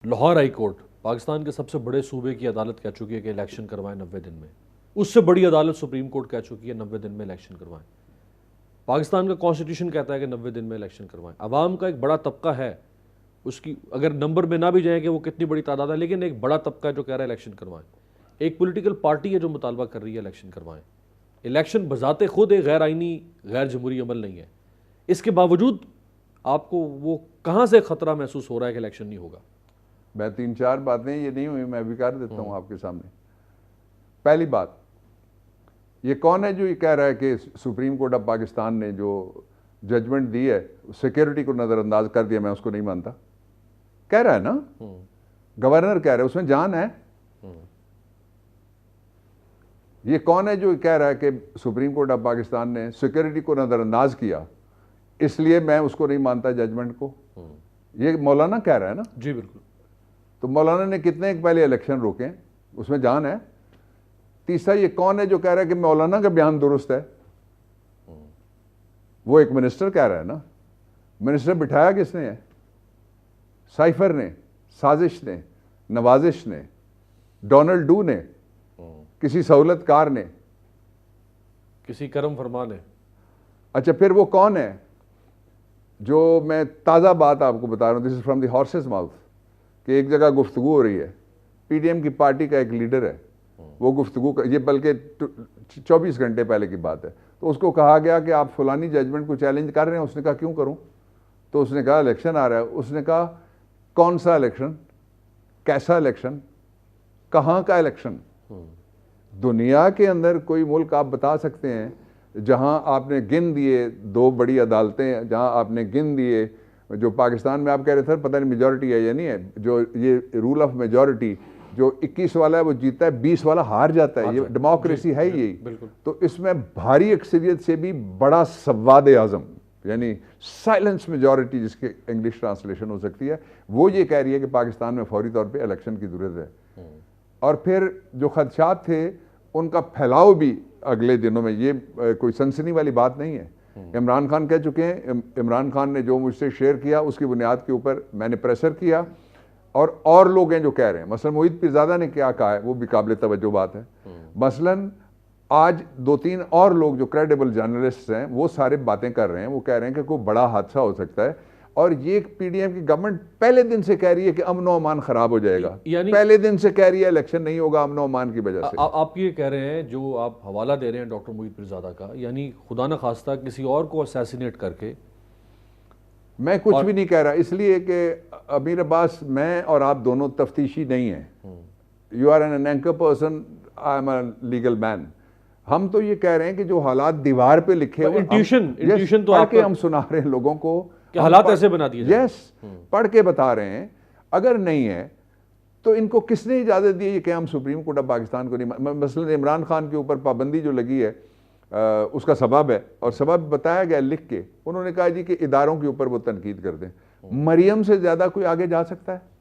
Lahore high court Pakistan के सबसे बड़े सूबे की अदालत कह चुकी है कि इलेक्शन करवाएं 90 दिन में। उससे बड़ी अदालत सुप्रीम कोर्ट कह चुकी है 90 दिन में इलेक्शन करवाएं। पाकिस्तान का कॉन्स्टिट्यूशन कहता है कि 90 दिन में इलेक्शन करवाएं। अवाम का एक बड़ा तबका है, उसकी अगर नंबर में ना भी जाए कि वो कितनी बड़ी तादाद है, लेकिन एक बड़ा तबका है जो कह रहा है इलेक्शन करवाएं। एक पॉलिटिकल पार्टी है जो मुतालबा कर रही है इलेक्शन करवाएं। इलेक्शन बजाते खुद एक गैर आइनी गैर जमहूरी अमल नहीं है। इसके बावजूद आपको वो कहाँ से खतरा महसूस हो रहा है कि इलेक्शन नहीं होगा? मैं 3-4 बातें ये नहीं हुई, मैं अभी कर देता हूँ आपके सामने। पहली बात, ये कौन है जो ये कह रहा है कि सुप्रीम कोर्ट ऑफ पाकिस्तान ने जो जजमेंट दी है सिक्योरिटी को नज़रअंदाज कर दिया? मैं उसको नहीं मानता। कह रहा है ना, गवर्नर कह रहा है, उसमें जान है। ये कौन है जो कह रहा है कि सुप्रीम कोर्ट ऑफ पाकिस्तान ने सिक्योरिटी को नज़रअंदाज किया इसलिए मैं उसको नहीं मानता जजमेंट को? ये मौलाना कह रहा है ना। जी बिल्कुल। तो मौलाना ने कितने पहले इलेक्शन रोके, उसमें जान है। तीसरा, ये कौन है जो कह रहा है कि मौलाना का बयान दुरुस्त है? वो एक मिनिस्टर कह रहा है ना। मिनिस्टर बिठाया किसने है? साइफर ने, साजिश ने, नवाजिश ने, डोनाल्ड डू ने, किसी सहूलतकार ने, किसी करम फरमा ने। अच्छा, फिर वो कौन है जो, मैं ताज़ा बात आपको बता रहा हूँ, this is from the horses mouth, कि एक जगह गुफ्तगू हो रही है, पीडीएम की पार्टी का एक लीडर है, वो गुफ्तगू, ये बल्कि 24 घंटे पहले की बात है, तो उसको कहा गया कि आप फलानी जजमेंट को चैलेंज कर रहे हैं। उसने कहा क्यों करूं? तो उसने कहा इलेक्शन आ रहा है। उसने कहा कौन सा इलेक्शन, कैसा इलेक्शन, कहाँ का इलेक्शन? दुनिया के अंदर कोई मुल्क आप बता सकते हैं जहां आपने गिन दिए 2 बड़ी अदालतें, जहां आपने गिन दिए, जो पाकिस्तान में आप कह रहे थे पता नहीं मेजॉरिटी है या नहीं है, जो ये रूल ऑफ मेजॉरिटी, जो 21 वाला है वो जीता है, 20 वाला हार जाता है, ये डेमोक्रेसी है यही। तो इसमें भारी अक्सरियत से भी बड़ा सवाद आजम, यानी साइलेंस मेजॉरिटी जिसके इंग्लिश ट्रांसलेशन हो सकती है, वो ये कह रही है कि पाकिस्तान में फौरी तौर पर इलेक्शन की जरूरत है। और फिर जो खदशात थे उनका फैलाव भी अगले दिनों में, ये कोई सनसनी वाली बात नहीं है। इमरान खान कह चुके हैं, इमरान खान ने जो मुझसे शेयर किया उसकी बुनियाद के ऊपर मैंने प्रेशर किया, और लोग हैं जो कह रहे हैं। मसलन मोहित पीरजादा ने क्या कहा है वो भी काबिल तवज्जो बात है। मसलन आज 2-3 और लोग जो क्रेडिबल जर्नलिस्ट हैं वो सारे बातें कर रहे हैं, वो कह रहे हैं कि कोई बड़ा हादसा हो सकता है। और ये पीडीएम की गवर्नमेंट पहले दिन से कह रही है कि अमन व अमान खराब हो जाएगा, यानी पहले दिन से कह रही है इलेक्शन नहीं होगा अमन व अमान की वजह से। आप ये कह रहे हैं, जो आप हवाला दे रहे हैं डॉक्टर मोहित पीरजादा का, यानी खुदा न खास्ता किसी और को असैसिनेट करके। मैं कुछ भी नहीं कह रहा, इसलिए कि अमीर अब्बास, मैं और आप दोनों तफ्तीशी नहीं हैं। You are an anchor person, I am a legal man. हम तो ये कह रहे हैं कि जो हालात दीवार पे लिखे हुए, इंट्यूशन तो आपके हम सुना रहे हैं लोगों को कि हालात ऐसे बना दिए। यस, पढ़ के बता रहे हैं। अगर नहीं है तो इनको किसने इजाजत दी है कि हम सुप्रीम कोर्ट ऑफ पाकिस्तान को नहीं? मसलन इमरान खान के ऊपर पाबंदी जो लगी है उसका सबब है, और सबब बताया गया लिख के। उन्होंने कहा जी कि इदारों के ऊपर वो तनकीद कर दें। मरियम से ज्यादा कोई आगे जा सकता है?